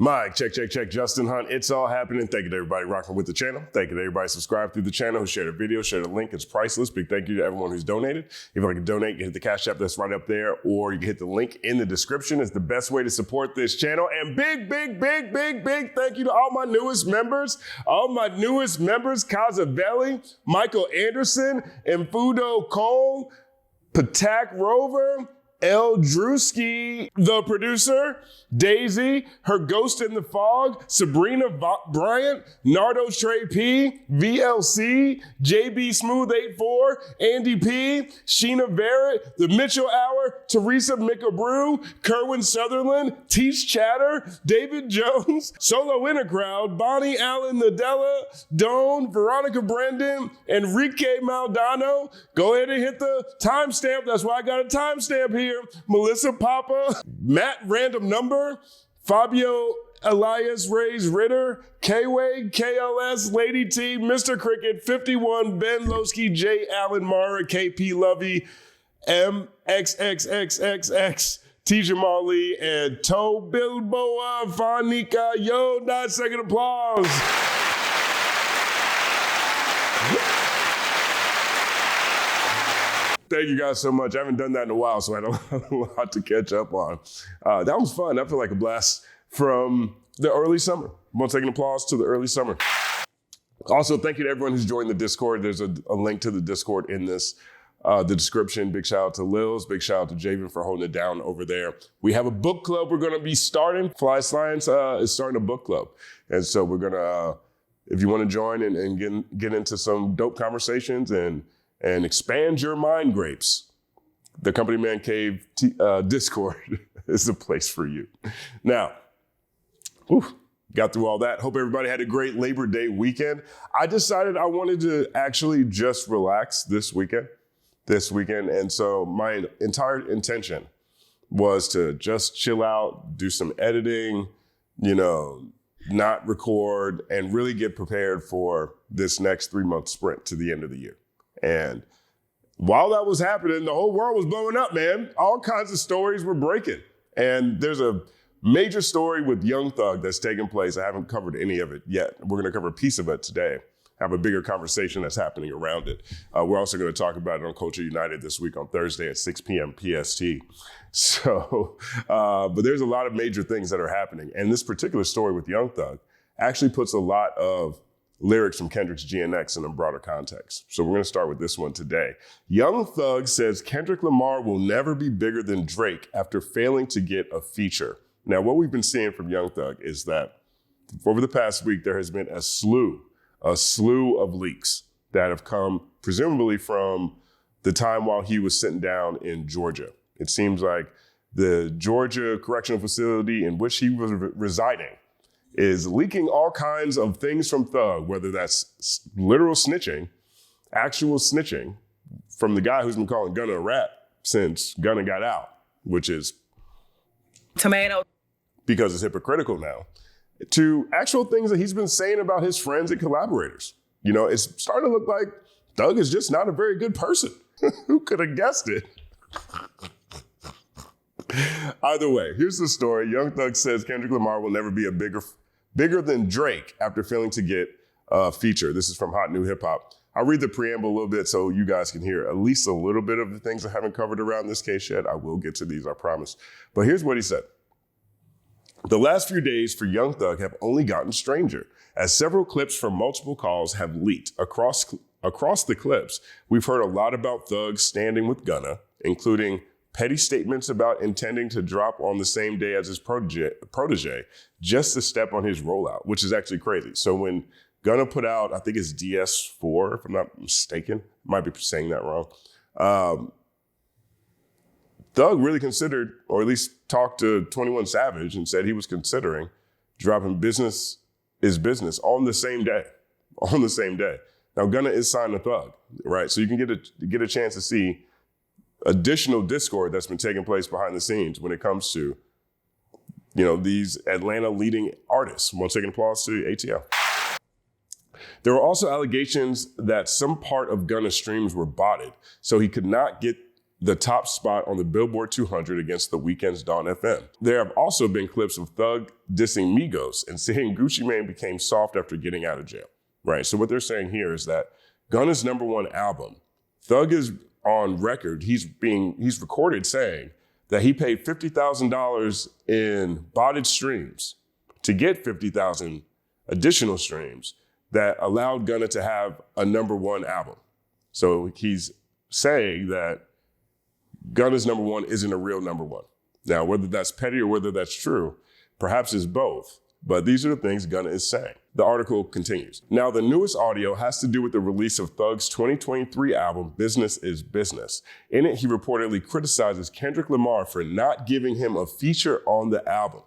Mike, check. Justin Hunt. It's all happening. Thank you to everybody rocking with the channel. Thank you to everybody subscribed through the channel, who shared a video, shared a link. It's priceless. Big thank you to everyone who's donated. If you'd like to donate, you can hit the Cash App that's right up there, or you can hit the link in the description. It's the best way to support this channel. And big thank you to all my newest members. Kazavelli, Michael Anderson, Mfudo Cole, Patak Rover, El Drewski, the producer, Daisy, Her Ghost in the Fog, Sabrina Bryant, Nardo Trey P, VLC, JB Smooth 84, Andy P, Sheena Barrett, The Mitchell Hour, Teresa Mickabrew, Kerwin Sutherland, Teach Chatter, David Jones, Solo in a Crowd, Bonnie Allen Nadella, Doan, Veronica Brendan, Enrique Maldonado. Go ahead and hit the timestamp. That's why I got a timestamp here. Melissa Papa, Matt Random Number, Fabio Elias Reyes Ritter, K-Wade, KLS, Lady T, Mr. Cricket, 51, Ben Lowski, J. Allen Mara, KP Lovey, MXXXXX, T. Jamal Lee, and Toe Bilboa, Fanika. Yo, 9-second applause. Thank you guys so much. I haven't done that in a while, so I had a lot to catch up on. That was fun. That felt like a blast from the early summer. 1-second applause to the early summer. Also, thank you to everyone who's joined the Discord. There's a link to the Discord in the description. Big shout out to Lils. Big shout out to Javen for holding it down over there. We have a book club we're going to be starting. Fly Science is starting a book club. And so we're going to, if you want to join and get into some dope conversations and expand your mind grapes, the Company Man Cave Discord is the place for you. Now, got through all that. Hope everybody had a great Labor Day weekend. I decided I wanted to actually just relax this weekend. And so my entire intention was to just chill out, do some editing, not record, and really get prepared for this next 3-month sprint to the end of the year. And while that was happening, the whole world was blowing up, man. All kinds of stories were breaking. And there's a major story with Young Thug that's taking place. I haven't covered any of it yet. We're going to cover a piece of it today. Have a bigger conversation that's happening around it. We're also going to talk about it on Culture United this week on Thursday at 6 p.m. PST. So, but there's a lot of major things that are happening. And this particular story with Young Thug actually puts a lot of lyrics from Kendrick's GNX in a broader context. So we're going to start with this one today. Young Thug says Kendrick Lamar will never be bigger than Drake after failing to get a feature. Now, what we've been seeing from Young Thug is that over the past week, there has been a slew of leaks that have come presumably from the time while he was sitting down in Georgia. It seems like the Georgia correctional facility in which he was residing is leaking all kinds of things from Thug, whether that's literal snitching, actual snitching from the guy who's been calling Gunna a rat since Gunna got out, which is tomato, because it's hypocritical now, to actual things that he's been saying about his friends and collaborators. It's starting to look like Thug is just not a very good person. Who could have guessed it? Either way, here's the story. Young Thug says Kendrick Lamar will never be a bigger than Drake after failing to get a feature. This is from Hot New Hip Hop. I'll read the preamble a little bit so you guys can hear at least a little bit of the things I haven't covered around this case yet. I will get to these, I promise. But here's what he said. The last few days for Young Thug have only gotten stranger, as several clips from multiple calls have leaked. Across the clips, we've heard a lot about Thug standing with Gunna, including petty statements about intending to drop on the same day as his protege just to step on his rollout, which is actually crazy. So when Gunna put out, I think it's DS4, if I'm not mistaken, might be saying that wrong, Thug really considered, or at least talked to 21 Savage and said he was considering dropping Business is Business on the same day. Now Gunna is signed to Thug, right? So you can get a chance to see additional discord that's been taking place behind the scenes when it comes to, these Atlanta leading artists. 1-second applause to ATL. There were also allegations that some part of Gunna's streams were botted, so he could not get the top spot on the Billboard 200 against The Weeknd's Dawn FM. There have also been clips of Thug dissing Migos and saying Gucci Mane became soft after getting out of jail, right? So what they're saying here is that Gunna's #1 album, Thug is on record, he's recorded saying that he paid $50,000 in botted streams to get 50,000 additional streams that allowed Gunna to have a #1 album. So he's saying that Gunna's #1 isn't a real #1. Now, whether that's petty or whether that's true, perhaps it's both. But these are the things Gunna is saying. The article continues. Now, the newest audio has to do with the release of Thug's 2023 album, Business is Business. In it, he reportedly criticizes Kendrick Lamar for not giving him a feature on the album.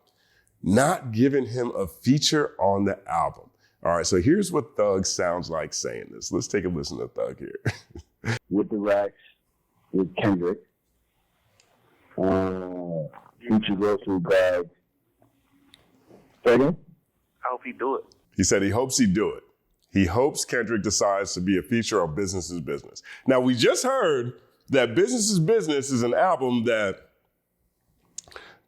Not giving him a feature on the album. All right, so here's what Thug sounds like saying this. Let's take a listen to Thug here. With the racks, with Kendrick, future grocery bag. Say again? I hope he do it. He said he hopes he do it. He hopes Kendrick decides to be a feature on Business is Business. Now, we just heard that Business is Business is an album that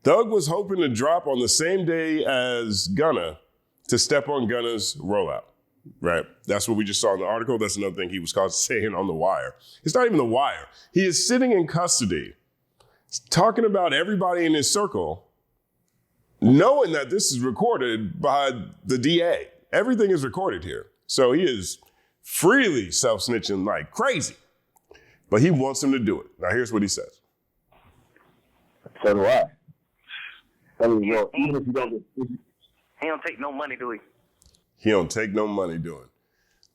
Thug was hoping to drop on the same day as Gunna to step on Gunna's rollout, right? That's what we just saw in the article. That's another thing he was caught saying on The Wire. It's not even The Wire. He is sitting in custody talking about everybody in his circle, knowing that this is recorded by the DA. Everything is recorded here. So he is freely self-snitching like crazy, but he wants him to do it. Now here's what he says. So do I. I mean, well, even if you don't get... He don't take no money, do he? He don't take no money doing.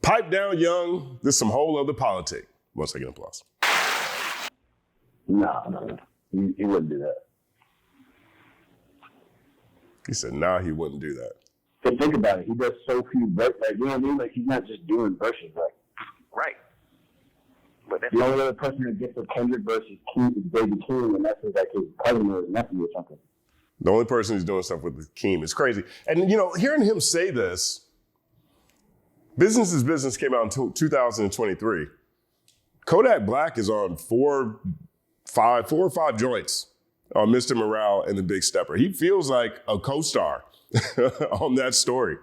Pipe down, young. This is some whole other politic. 1 second applause. No. He wouldn't do that. He said, nah, he wouldn't do that. So think about it. He does so few verses. Like, you know what I mean? Like, he's not just doing verses. Like, Right. But that's the only other person that gets a Kendrick versus King is Baby King, and that's like his cousin or his nephew or something. The only person who's doing stuff with Keem is crazy. And, hearing him say this, Business is Business came out in 2023. Kodak Black is on four or five joints on Mr. Morale and The Big Stepper. He feels like a co-star on that story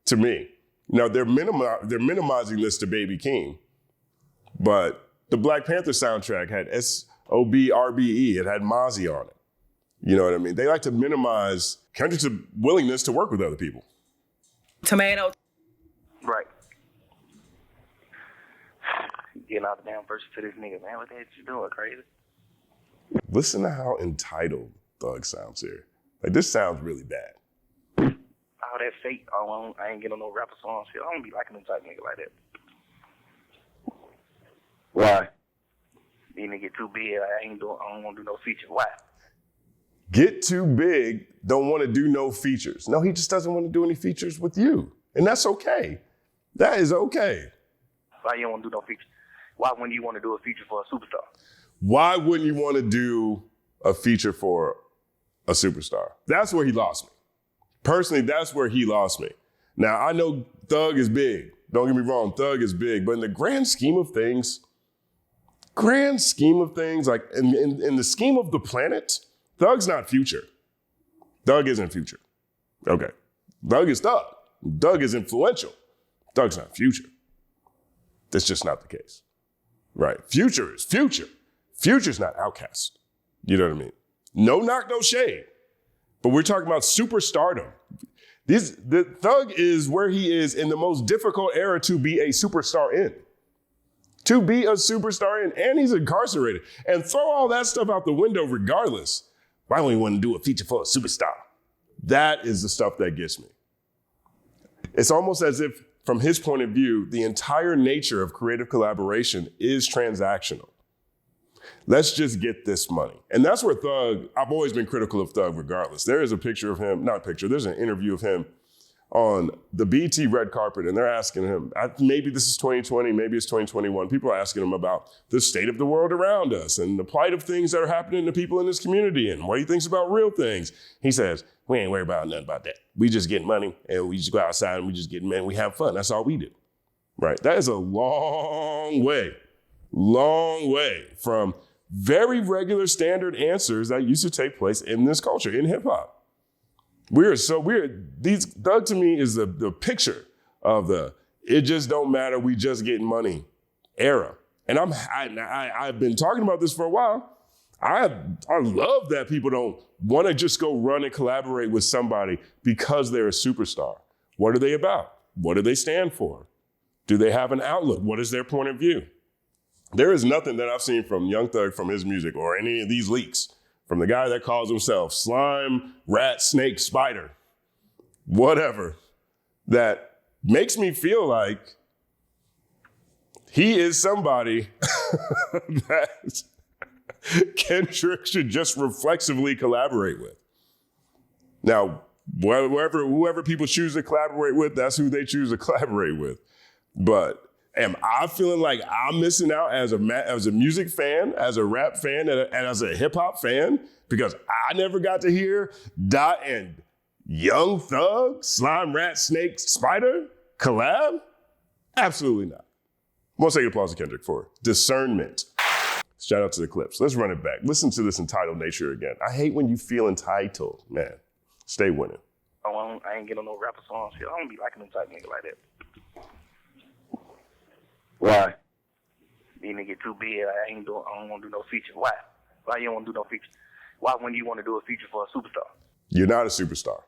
to me. Now, they're minimizing this to Baby Keem, but the Black Panther soundtrack had SOBRBE. It had Mozzie on it. You know what I mean? They like to minimize Kendrick's willingness to work with other people. Tomato. right. Getting out the damn verse to this nigga, man. What the heck you doing, crazy? Listen to how entitled Thug sounds here. Like, this sounds really bad. All that fake, I ain't getting on no rapper song shit. I don't be liking them type nigga like that. Why? These nigga get too big, I don't want to do no feature. Why? Get too big, don't want to do no features. No, he just doesn't want to do any features with you. And that's okay. That is okay. Why you don't want to do no feature? Why wouldn't you want to do a feature for a superstar? Why wouldn't you want to do a feature for a superstar? That's where he lost me. Personally, that's where he lost me. Now, I know Thug is big. Don't get me wrong, Thug is big. But in the grand scheme of things, like in the scheme of the planet, Thug's not Future. Thug isn't Future. Okay. Thug is Thug. Thug is influential. Thug's not Future. That's just not the case. Right? Future is Future. Future's not Outkast. You know what I mean? No knock, no shade. But we're talking about superstardom. The Thug is where he is in the most difficult era to be a superstar in. To be a superstar in, and he's incarcerated. And throw all that stuff out the window regardless. Why would he want to do a feature for a superstar? That is the stuff that gets me. It's almost as if, from his point of view, the entire nature of creative collaboration is transactional. Let's just get this money. And that's where Thug, I've always been critical of Thug regardless. There is a picture of him, there's an interview of him on the BET red carpet, and they're asking him, maybe this is 2020, maybe it's 2021. People are asking him about the state of the world around us and the plight of things that are happening to people in this community and what he thinks about real things. He says, we ain't worried about nothing about that. We just get money and we just go outside and we just get men, we have fun. That's all we do, right? That is a long way from very regular standard answers that used to take place in this culture, in hip hop. Thug to me is the picture of the it just don't matter, we just getting money era. And I've been talking about this for a while. I love that people don't want to just go run and collaborate with somebody because they're a superstar. What are they about? What do they stand for? Do they have an outlook? What is their point of view? There is nothing that I've seen from Young Thug, from his music, or any of these leaks, from the guy that calls himself Slime, Rat, Snake, Spider, whatever, that makes me feel like he is somebody that Kendrick should just reflexively collaborate with. Now, whoever people choose to collaborate with, that's who they choose to collaborate with. But am I feeling like I'm missing out as a music fan, as a rap fan, and as a hip hop fan because I never got to hear Dot and Young Thug, Slime, Rat, Snake, Spider collab? Absolutely not. One second applause to Kendrick for discernment. Shout out to the clips. Let's run it back. Listen to this entitled nature again. I hate when you feel entitled, man. Stay winning. I ain't getting no rapper song shit. I don't be liking them type nigga like that. Why? These nigga too big. I don't want to do no feature. Why? Why you don't want to do no feature? Why when you want to do a feature for a superstar? You're not a superstar.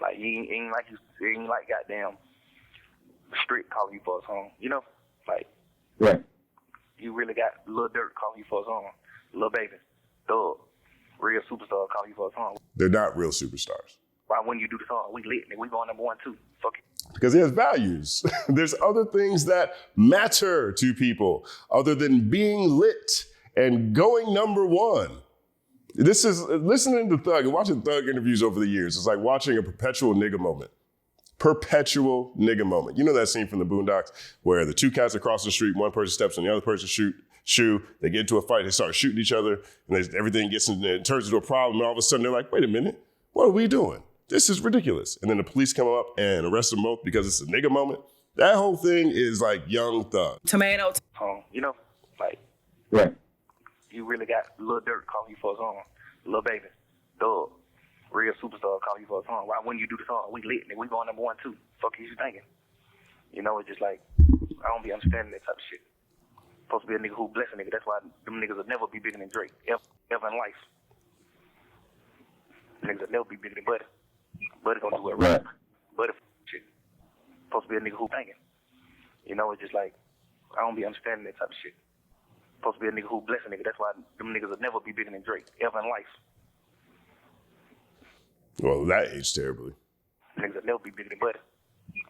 Like you ain't like goddamn Street calling you for a song. You know, like Right. you really got Lil Durk calling you for a song. Lil Baby, Thug, real superstar calling you for a song. They're not real superstars. Why when you do the song, we lit, nigga, we going number 1, 2. Fuck it. Because he has values. There's other things that matter to people other than being lit and going number one. This is listening to Thug and watching Thug interviews over the years. It's like watching a perpetual nigga moment. Perpetual nigga moment. You know that scene from the Boondocks where the two cats across the street, one person steps on the other person's shoe, they get into a fight, they start shooting each other, and everything it turns into a problem, and all of a sudden they're like, wait a minute, what are we doing? This is ridiculous. And then the police come up and arrest them both because it's a nigga moment. That whole thing is like Young Thug. Tomato. You know, like Right. you really got Lil Durk calling you for a song. Lil Baby, Thug, real superstar calling you for a song. Why when you do the song, we lit, nigga, we going number 1, 2. Fuck you thinking? You know, it's just like, I don't be understanding that type of shit. Supposed to be a nigga who bless a nigga. That's why them niggas will never be bigger than Drake, ever in life. Niggas will never be bigger than Buddy. Buddy gonna do it right. Buddy shit. Supposed to be a nigga who thinking. You know, it's just like, I don't be understanding that type of shit. Supposed to be a nigga who bless a nigga. That's why them niggas will never be bigger than Drake, ever in life. Well, that aged terribly. Niggas will never be bigger than Buddy.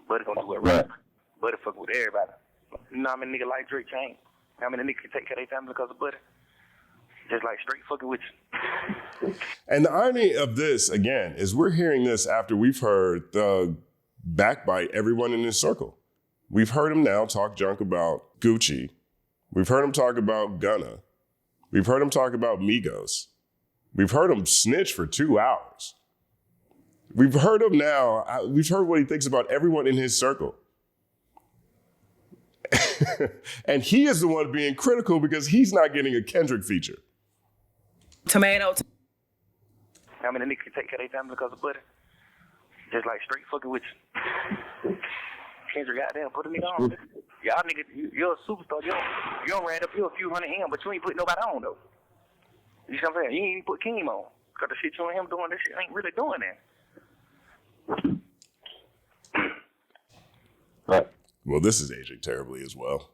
Buddy gonna do it right. Buddy fuck with everybody. You know how many niggas like Drake change? How many niggas can take care of their family because of Buddy? Just like straight fucking with you. And the irony of this, again, is we're hearing this after we've heard Thug backbite everyone in his circle. We've heard him now talk junk about Gucci. We've heard him talk about Gunna. We've heard him talk about Migos. We've heard him snitch for 2 hours. We've heard him now. We've heard what he thinks about everyone in his circle. And he is the one being critical because he's not getting a Kendrick feature. Tomato. How many niggas can take care of their family because of Buddy? Just like straight fucking with you. Kendrick goddamn put a nigga on. Y'all niggas, you're a superstar. You don't ran up here a few hundred M, but you ain't put nobody on though. You see what I'm saying? You ain't even put Keem on. Cause the shit you and him doing, this shit ain't really doing that. Right. Well, this is aging terribly as well.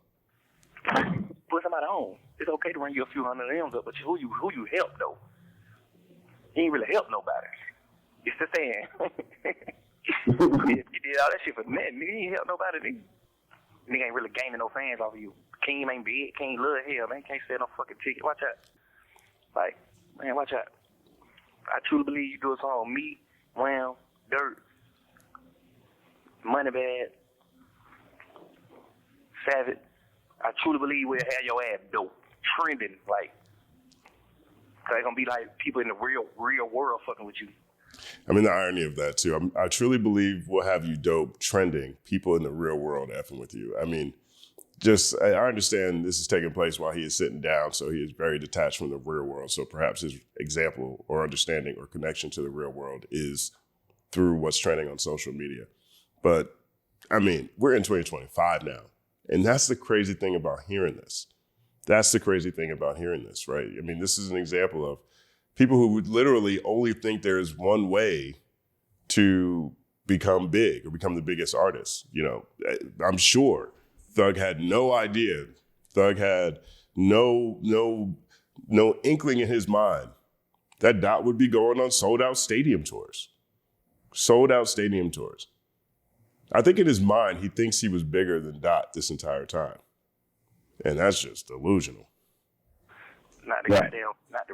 Put somebody on. It's okay to run you a few hundred M's up, but who you help though? You ain't really help nobody. It's the saying. You did all that shit for nothing. Nigga, you ain't help nobody. Nigga ain't really gaining no fans off of you. Keem ain't big. Keem love hell, man. Can't sell no fucking ticket. Watch out. Like, man, watch out. I truly believe you do a song. Me, Wham, Dirt, Moneybag, Savage. I truly believe we'll have your ass dope, trending, like, cause it's gonna be like people in the real world fucking with you. I mean, the irony of that too. I truly believe we'll have you dope trending, people in the real world effing with you. I mean, I understand this is taking place while he is sitting down, so he is very detached from the real world. So perhaps his example or understanding or connection to the real world is through what's trending on social media. But I mean, we're in 2025 now, and that's the crazy thing about hearing this. That's the crazy thing about hearing this, right? I mean, this is an example of people who would literally only think there is one way to become big or become the biggest artist. You know, I'm sure Thug had no idea. Thug had no inkling in his mind that Dot would be going on sold out stadium tours. Sold out stadium tours. I think in his mind, he thinks he was bigger than Dot this entire time. And that's just delusional. Not the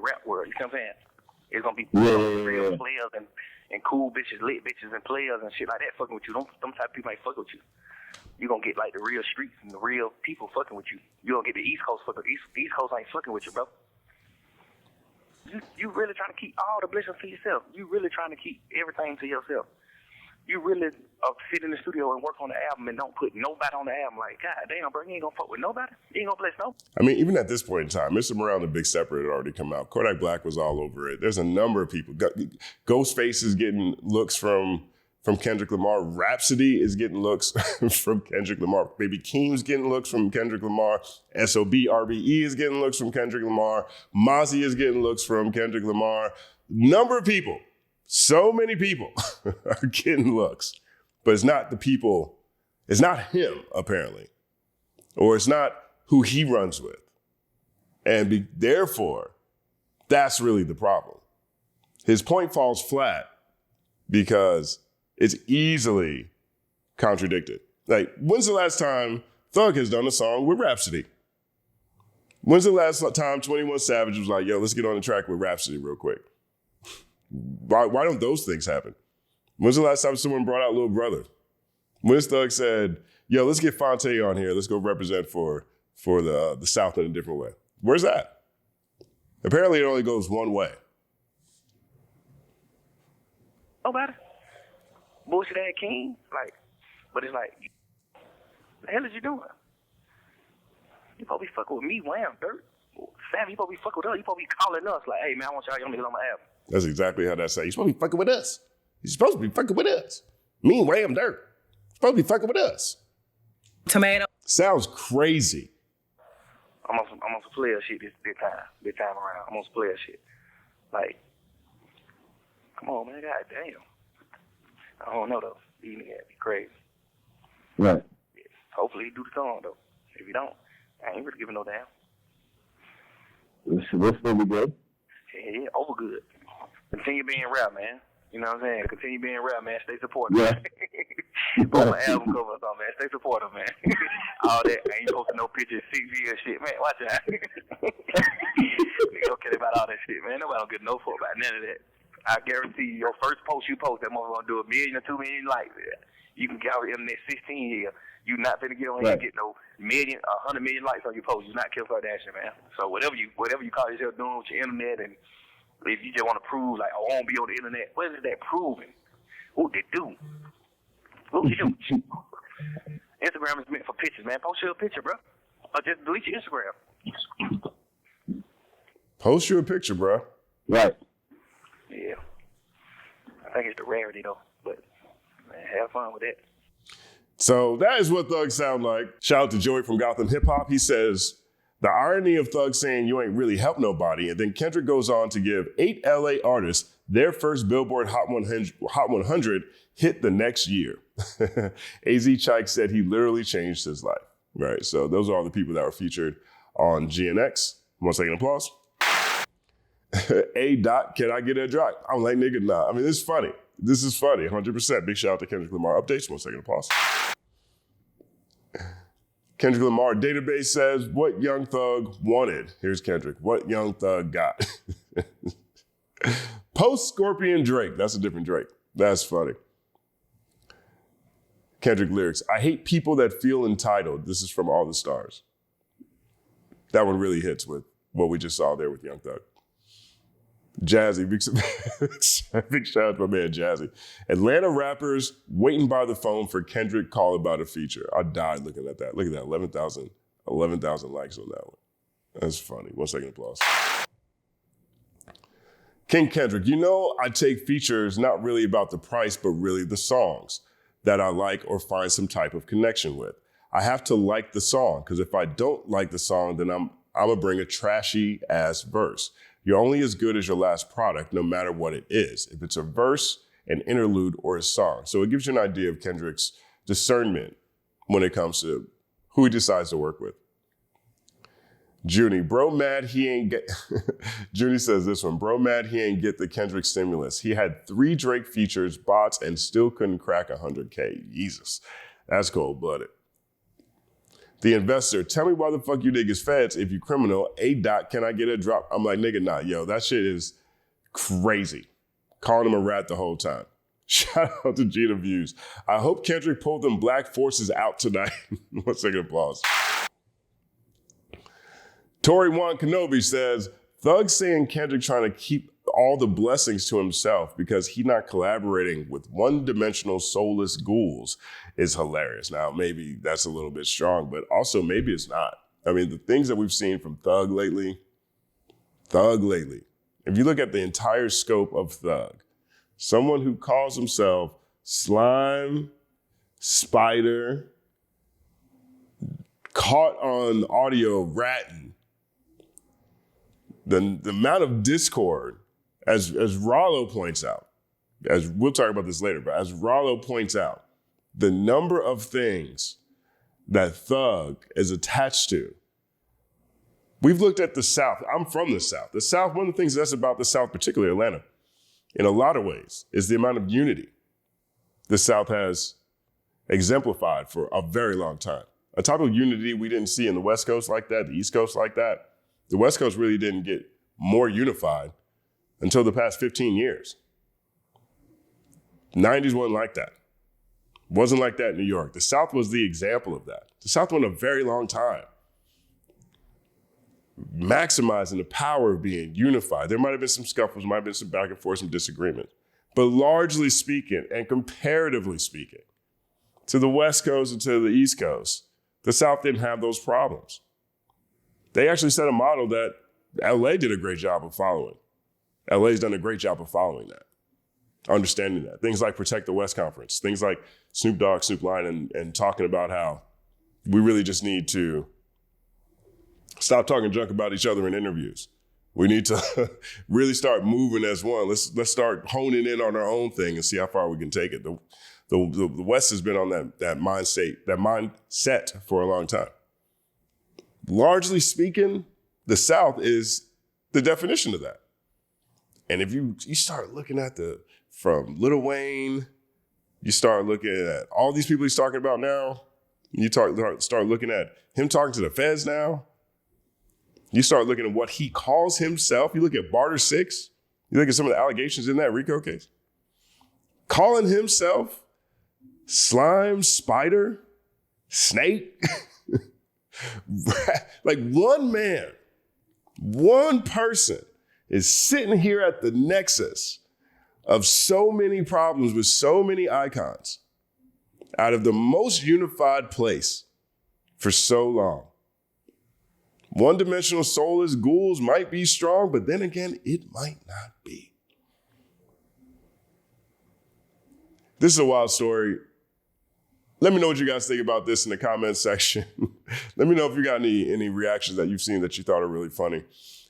rap world, you know what I'm saying? It's gonna be real players and cool bitches, lit bitches and players and shit like that fucking with you. Them type of people ain't fucking with you. You gonna get like the real streets and the real people fucking with you. You gonna get the East Coast fucking East Coast ain't fucking with you, bro. You really trying to keep all the blessings to yourself. You really trying to keep everything to yourself. You really sit in the studio and work on the album and don't put nobody on the album. Like, God damn, bro, you ain't gonna fuck with nobody. You ain't gonna bless nobody. I mean, even at this point in time, Mr. Morale and the Big Separate had already come out. Kodak Black was all over it. There's a number of people. Ghostface is getting looks from Kendrick Lamar. Rhapsody is getting looks from Kendrick Lamar. Baby Keem's getting looks from Kendrick Lamar. SOB RBE is getting looks from Kendrick Lamar. Mozzie is getting looks from Kendrick Lamar. Number of people. So many people are getting looks, but it's not the people, it's not him, apparently, or it's not who he runs with. And therefore, that's really the problem. His point falls flat because it's easily contradicted. Like, when's the last time Thug has done a song with Rhapsody? When's the last time 21 Savage was like, yo, let's get on the track with Rhapsody real quick? Why don't those things happen? When's the last time someone brought out Lil Brother? When's Thug said, yo, let's get Hunte on here. Let's go represent for the South in a different way. Where's that? Apparently it only goes one way. Nobody. Bullshit ass king. Like, but it's like, what the hell is you doing? You probably fucking with me, Wham, Dirt. Sam, you probably fucking with us. You probably calling us like, hey man, I want y'all niggas on my album. That's exactly how that sounds. You're supposed to be fucking with us. You're supposed to be fucking with us. Me and Wham Dirt. You're supposed to be fucking with us. Tomato. Sounds crazy. I'm on some player shit this time around. I'm on some player shit. Like, come on, man. God damn. I don't know, though. These niggas be crazy. Right. Yeah. Hopefully he do the song, though. If he don't, I ain't really giving no damn. This will be good. Yeah, over good. Continue being rap, man. You know what I'm saying? Continue being rap, man. Stay supportive. Yeah. Put my album cover or something, man. Stay supportive, man. All that. I ain't posting no pictures, 6 years shit, man. Watch out. Nigga don't care about all that shit, man. Nobody don't get no fuck about none of that. I guarantee you, your first post you post, that motherfucker gonna do 1 million or 2 million likes. You can get out in the next 16 years. You not finna get on here and get no 100 million likes on your post. You not Kim Kardashian, man. So whatever you call yourself doing with your internet, and if you just want to prove like, oh, I won't be on the internet, what is that proving? What they do? What you do? Instagram is meant for pictures, man. Post your picture, bro. Or just delete your Instagram. Post you a picture, bro. Right. Yeah. I think it's the rarity though, but man, have fun with that. So that is what Thug sound like. Shout out to Joey from Gotham Hip Hop. He says, the irony of Thug saying you ain't really helped nobody, and then Kendrick goes on to give 8 LA artists their first Billboard Hot 100 hit the next year. AZ Chike said he literally changed his life. Right, so those are all the people that were featured on GNX. One second applause. A. Dot, can I get a drop? I'm like, nigga, nah. I mean, this is funny. This is funny, 100%. Big shout out to Kendrick Lamar updates. 1 second applause. Kendrick Lamar database says, what Young Thug wanted. Here's Kendrick. What Young Thug got. Post Scorpion Drake. That's a different Drake. That's funny. Kendrick lyrics. I hate people that feel entitled. This is from All the Stars. That one really hits with what we just saw there with Young Thug. Jazzy, big shout out to my man Jazzy. Atlanta rappers waiting by the phone for Kendrick call about a feature. I died looking at that. Look at that, 11,000 likes on that one. That's funny. 1 second applause. King Kendrick, I take features not really about the price, but really the songs that I like or find some type of connection with. I have to like the song, because if I don't like the song, then I'm gonna bring a trashy ass verse. You're only as good as your last product, no matter what it is. If it's a verse, an interlude, or a song. So it gives you an idea of Kendrick's discernment when it comes to who he decides to work with. Junie, bro mad he ain't get, Junie says this one, bro mad he ain't get the Kendrick stimulus. He had 3 Drake features, bots, and still couldn't crack 100K. Jesus, that's cold-blooded. The Investor, tell me why the fuck you niggas feds if you criminal. A. Can I get a drop? I'm like, nigga, nah, yo, that shit is crazy. Calling him a rat the whole time. Shout out to Gina Views. I hope Kendrick pulled them black forces out tonight. 1 second applause. Tori Juan Kenobi says, Thug saying Kendrick trying to keep all the blessings to himself because he not collaborating with one-dimensional soulless ghouls is hilarious. Now, maybe that's a little bit strong, but also maybe it's not. I mean, the things that we've seen from Thug lately, if you look at the entire scope of Thug, someone who calls himself Slime, Spider, caught on audio ratting, the amount of discord, as Rollo points out, as we'll talk about this later, but as Rollo points out, the number of things that Thug is attached to. We've looked at the South. I'm from the South. The South, one of the things that's about the South, particularly Atlanta, in a lot of ways, is the amount of unity the South has exemplified for a very long time. A type of unity we didn't see in the West Coast like that, the East Coast like that. The West Coast really didn't get more unified until the past 15 years. 90s wasn't like that. Wasn't like that in New York. The South was the example of that. The South went a very long time maximizing the power of being unified. There might have been some scuffles, might have been some back and forth, some disagreement. But largely speaking, and comparatively speaking, to the West Coast and to the East Coast, the South didn't have those problems. They actually set a model that LA did a great job of following. LA's done a great job of following that, understanding that. Things like Protect the West Conference, things like Snoop Dogg, Snoop Lion, and talking about how we really just need to stop talking junk about each other in interviews. We need to really start moving as one. Let's start honing in on our own thing and see how far we can take it. The West has been on that mindset for a long time. Largely speaking, the South is the definition of that. And if you start looking at from Lil Wayne, you start looking at all these people he's talking about now, you start looking at him talking to the feds now, you start looking at what he calls himself, you look at Barter 6, you look at some of the allegations in that RICO case, calling himself Slime, Spider, Snake, like one man, one person is sitting here at the nexus of so many problems with so many icons out of the most unified place for so long. One-dimensional soulless ghouls might be strong, but then again, it might not be. This is a wild story. Let me know what you guys think about this in the comments section. Let me know if you got any reactions that you've seen that you thought are really funny.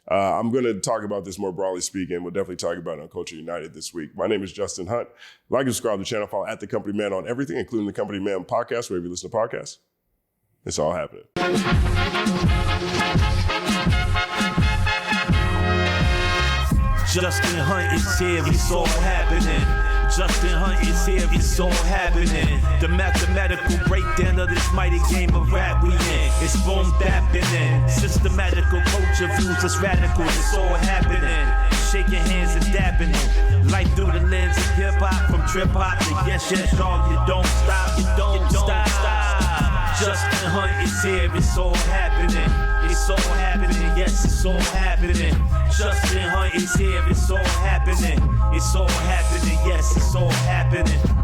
I'm going to talk about this more broadly speaking. We'll definitely talk about it on Culture United this week. My name is Justin Hunt. Like and subscribe to the channel. Follow at The Company Man on everything, including The Company Man podcast, wherever you listen to podcasts. It's all happening. Justin Hunt is here, it's all happening. Justin Hunt is here, it's all happening. The mathematical breakdown of this mighty game of rap we in. It's boom dapping. Systematical culture views that's radical, it's all happening. Shaking hands and dapping them. Life through the lens of hip hop, from trip hop to yes, y'all, you don't stop, you don't stop. Justin Hunt is here, it's all happening. It's all happening, yes, it's all happening. Justin Hunt is here, it's all happening. It's all happening, yes, it's all happening.